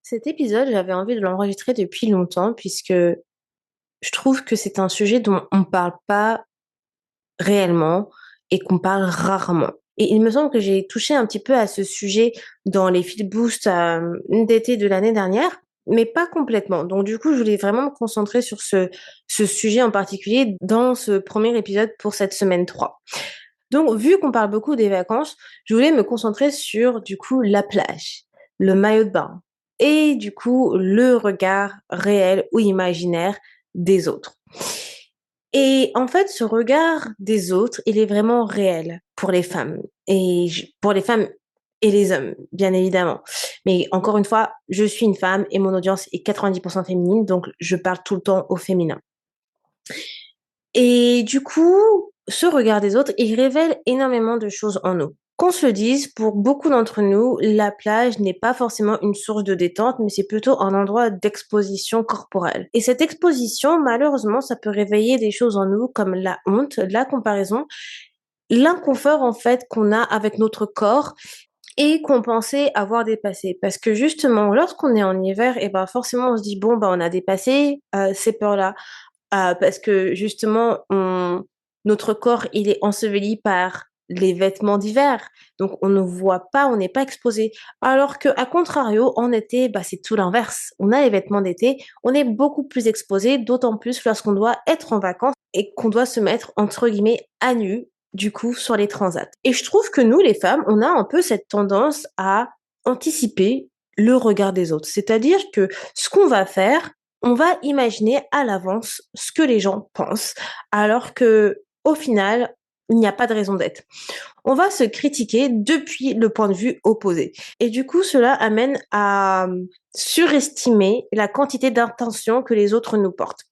Cet épisode, j'avais envie de l'enregistrer depuis longtemps puisque je trouve que c'est un sujet dont on parle pas réellement et qu'on parle rarement. Et il me semble que j'ai touché un petit peu à ce sujet dans les feel boost d'été de l'année dernière, mais pas complètement. Donc du coup, je voulais vraiment me concentrer sur ce sujet en particulier dans ce premier épisode pour cette semaine 3. Donc, vu qu'on parle beaucoup des vacances, je voulais me concentrer sur, du coup, la plage, le maillot de bain et, du coup, le regard réel ou imaginaire des autres. Et en fait, ce regard des autres, il est vraiment réel pour les femmes pour les femmes et les hommes, bien évidemment. Mais encore une fois, je suis une femme et mon audience est 90% féminine, donc je parle tout le temps au féminin. Et du coup, ce regard des autres, il révèle énormément de choses en nous. Qu'on se le dise, pour beaucoup d'entre nous, la plage n'est pas forcément une source de détente, mais c'est plutôt un endroit d'exposition corporelle. Et cette exposition, malheureusement, ça peut réveiller des choses en nous comme la honte, la comparaison, l'inconfort en fait qu'on a avec notre corps et qu'on pensait avoir dépassé. Parce que justement, lorsqu'on est en hiver, et ben forcément on se dit bon ben on a dépassé ces peurs-là. Parce que justement, notre corps, il est enseveli par les vêtements d'hiver, donc on ne voit pas, on n'est pas exposé. Alors que, à contrario, en été, bah, c'est tout l'inverse. On a les vêtements d'été, on est beaucoup plus exposé, d'autant plus lorsqu'on doit être en vacances et qu'on doit se mettre entre guillemets à nu, du coup, sur les transats. Et je trouve que nous, les femmes, on a un peu cette tendance à anticiper le regard des autres. C'est-à-dire que ce qu'on va faire, on va imaginer à l'avance ce que les gens pensent, alors que au final, il n'y a pas de raison d'être. On va se critiquer depuis le point de vue opposé. Et du coup, cela amène à surestimer la quantité d'intention que les autres nous portent.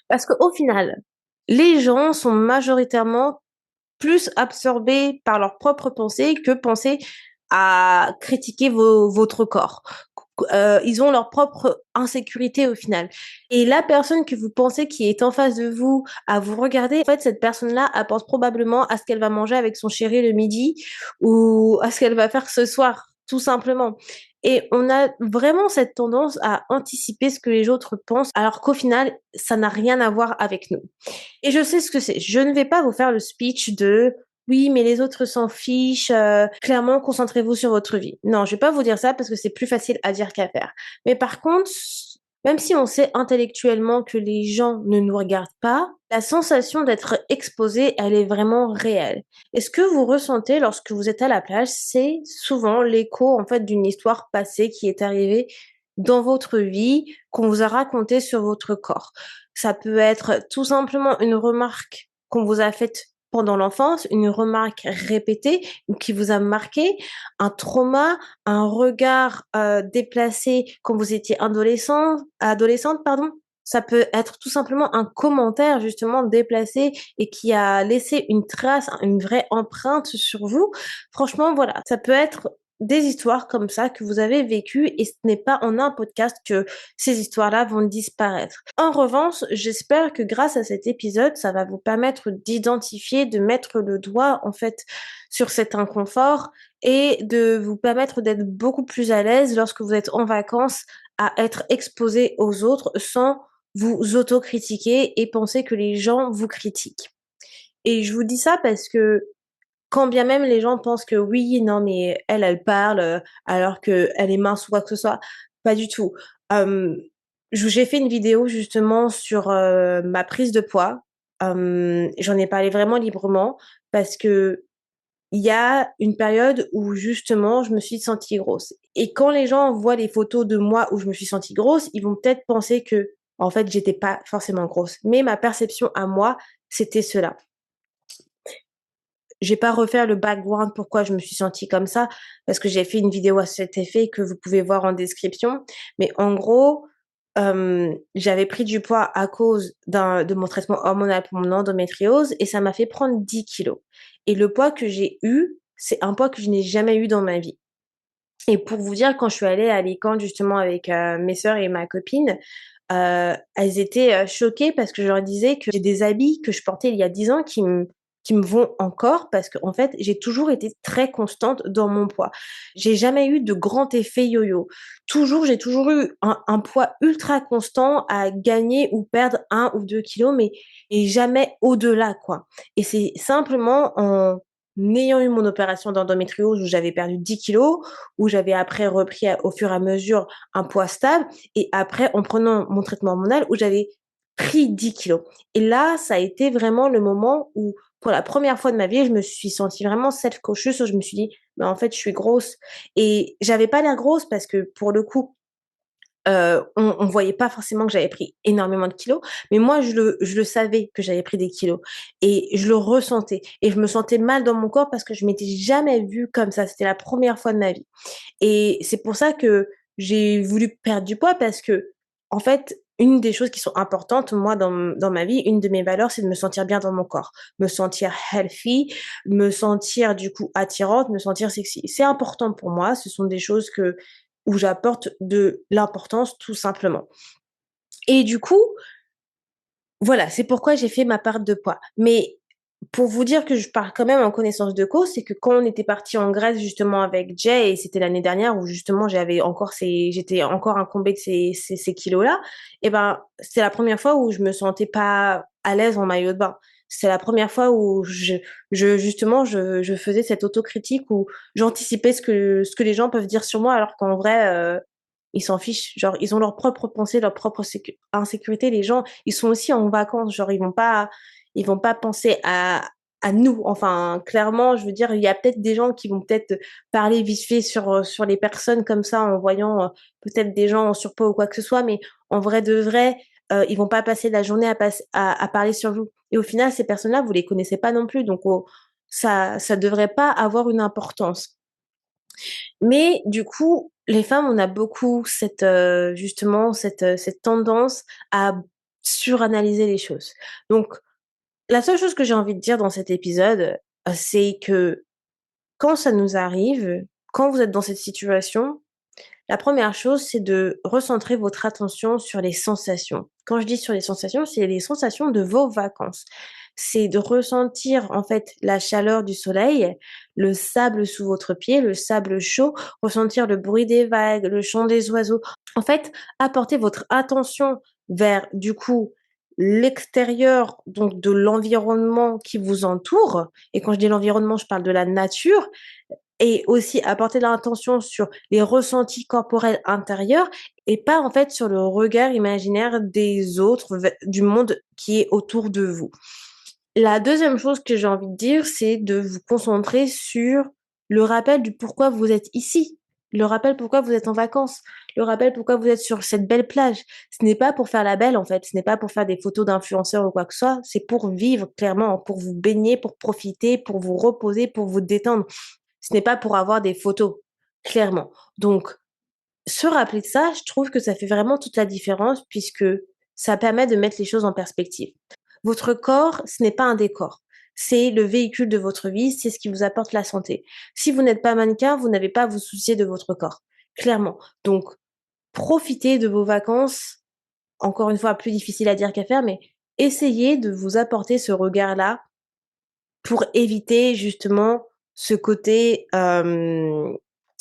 Parce qu'au final, les gens sont majoritairement plus absorbés par leurs propres pensées que penser à critiquer votre corps. Ils ont leur propre insécurité au final. Et la personne que vous pensez qui est en face de vous, à vous regarder, en fait, cette personne-là, elle pense probablement à ce qu'elle va manger avec son chéri le midi ou à ce qu'elle va faire ce soir, tout simplement. Et on a vraiment cette tendance à anticiper ce que les autres pensent, alors qu'au final, ça n'a rien à voir avec nous. Et je sais ce que c'est. Je ne vais pas vous faire le speech de oui, mais les autres s'en fichent. Clairement, concentrez-vous sur votre vie. Non, je vais pas vous dire ça parce que c'est plus facile à dire qu'à faire. Mais par contre, même si on sait intellectuellement que les gens ne nous regardent pas, la sensation d'être exposé, elle est vraiment réelle. Et ce que vous ressentez lorsque vous êtes à la plage, c'est souvent l'écho en fait d'une histoire passée qui est arrivée dans votre vie, qu'on vous a racontée sur votre corps. Ça peut être tout simplement une remarque qu'on vous a faite pendant l'enfance, une remarque répétée ou qui vous a marqué, un trauma, un regard déplacé quand vous étiez adolescente, pardon. Ça peut être tout simplement un commentaire justement déplacé et qui a laissé une trace, une vraie empreinte sur vous. Franchement, voilà, ça peut être des histoires comme ça que vous avez vécues et ce n'est pas en un podcast que ces histoires-là vont disparaître. En revanche, j'espère que grâce à cet épisode, ça va vous permettre d'identifier, de mettre le doigt en fait sur cet inconfort et de vous permettre d'être beaucoup plus à l'aise lorsque vous êtes en vacances à être exposé aux autres sans vous autocritiquer et penser que les gens vous critiquent. Et je vous dis ça parce que quand bien même les gens pensent que oui, non, mais elle parle alors qu'elle est mince ou quoi que ce soit, pas du tout. Hem, j'ai fait une vidéo justement sur ma prise de poids. J'en ai parlé vraiment librement parce que il y a une période où justement je me suis sentie grosse. Et quand les gens voient les photos de moi où je me suis sentie grosse, ils vont peut-être penser que en fait j'étais pas forcément grosse. Mais ma perception à moi, c'était cela. Je vais pas refaire le background pourquoi je me suis sentie comme ça, parce que j'ai fait une vidéo à cet effet que vous pouvez voir en description. Mais en gros, j'avais pris du poids à cause de mon traitement hormonal pour mon endométriose et ça m'a fait prendre 10 kilos. Et le poids que j'ai eu, c'est un poids que je n'ai jamais eu dans ma vie. Et pour vous dire, quand je suis allée à Alicante justement avec mes sœurs et ma copine, elles étaient choquées parce que je leur disais que j'ai des habits que je portais il y a 10 ans qui qui me vont encore parce qu'en fait, j'ai toujours été très constante dans mon poids. J'ai jamais eu de grand effet yo-yo. J'ai toujours eu un poids ultra constant à gagner ou perdre 1 ou 2 kilos, mais et jamais au-delà, quoi. Et c'est simplement en ayant eu mon opération d'endométriose où j'avais perdu 10 kilos, où j'avais après repris au fur et à mesure un poids stable, et après en prenant mon traitement hormonal où j'avais pris 10 kilos. Et là, ça a été vraiment le moment où, pour la première fois de ma vie, je me suis sentie vraiment self-conscious, où je me suis dit: «Mais en fait, je suis grosse», et j'avais pas l'air grosse parce que pour le coup, on voyait pas forcément que j'avais pris énormément de kilos, mais moi je le savais que j'avais pris des kilos et je le ressentais et je me sentais mal dans mon corps parce que je m'étais jamais vue comme ça. C'était la première fois de ma vie et c'est pour ça que j'ai voulu perdre du poids parce qu'en fait, une des choses qui sont importantes, moi, dans ma vie, une de mes valeurs, c'est de me sentir bien dans mon corps, me sentir healthy, me sentir du coup attirante, me sentir sexy. C'est important pour moi, ce sont des choses où j'apporte de l'importance tout simplement. Et du coup, voilà, c'est pourquoi j'ai fait ma perte de poids. Mais pour vous dire que je parle quand même en connaissance de cause, c'est que quand on était parti en Grèce justement avec Jay, et c'était l'année dernière où justement j'étais encore incombée de ces kilos-là, et ben, c'est la première fois où je me sentais pas à l'aise en maillot de bain. C'est la première fois où justement, je faisais cette autocritique où j'anticipais ce que les gens peuvent dire sur moi alors qu'en vrai, ils s'en fichent. Genre, ils ont leurs propres pensées, leurs propres insécurité. Les gens, ils sont aussi en vacances. Genre, ils vont pas penser à nous. Enfin, clairement, je veux dire, il y a peut-être des gens qui vont peut-être parler vite fait sur les personnes comme ça en voyant peut-être des gens en surpoids ou quoi que ce soit. Mais en vrai de vrai, ils vont pas passer la journée à parler sur vous. Et au final, ces personnes-là, vous les connaissez pas non plus. Donc, ça devrait pas avoir une importance. Mais du coup, les femmes, on a beaucoup justement cette tendance à suranalyser les choses. Donc la seule chose que j'ai envie de dire dans cet épisode, c'est que quand ça nous arrive, quand vous êtes dans cette situation, la première chose, c'est de recentrer votre attention sur les sensations. Quand je dis sur les sensations, c'est les sensations de vos vacances. C'est de ressentir en fait la chaleur du soleil, le sable sous votre pied, le sable chaud, ressentir le bruit des vagues, le chant des oiseaux. En fait, apporter votre attention vers du coup l'extérieur, donc de l'environnement qui vous entoure. Et quand je dis l'environnement, je parle de la nature, et aussi apporter de l'attention sur les ressentis corporels intérieurs et pas en fait sur le regard imaginaire des autres, du monde qui est autour de vous. La deuxième chose que j'ai envie de dire, c'est de vous concentrer sur le rappel du pourquoi vous êtes ici, le rappel pourquoi vous êtes en vacances, le rappel pourquoi vous êtes sur cette belle plage. Ce n'est pas pour faire la belle en fait, ce n'est pas pour faire des photos d'influenceurs ou quoi que ce soit, c'est pour vivre clairement, pour vous baigner, pour profiter, pour vous reposer, pour vous détendre. Ce n'est pas pour avoir des photos, clairement. Donc, se rappeler de ça, je trouve que ça fait vraiment toute la différence puisque ça permet de mettre les choses en perspective. Votre corps, ce n'est pas un décor. C'est le véhicule de votre vie, c'est ce qui vous apporte la santé. Si vous n'êtes pas mannequin, vous n'avez pas à vous soucier de votre corps, clairement. Donc, profitez de vos vacances, encore une fois, plus difficile à dire qu'à faire, mais essayez de vous apporter ce regard-là pour éviter justement ce côté,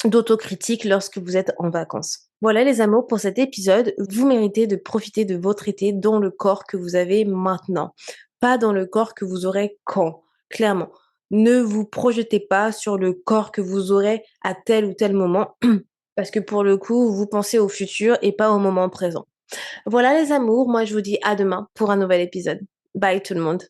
d'autocritique lorsque vous êtes en vacances. Voilà les amours pour cet épisode. Vous méritez de profiter de votre été dans le corps que vous avez maintenant, pas dans le corps que vous aurez quand, clairement. Ne vous projetez pas sur le corps que vous aurez à tel ou tel moment, parce que pour le coup, vous pensez au futur et pas au moment présent. Voilà les amours, moi je vous dis à demain pour un nouvel épisode. Bye tout le monde.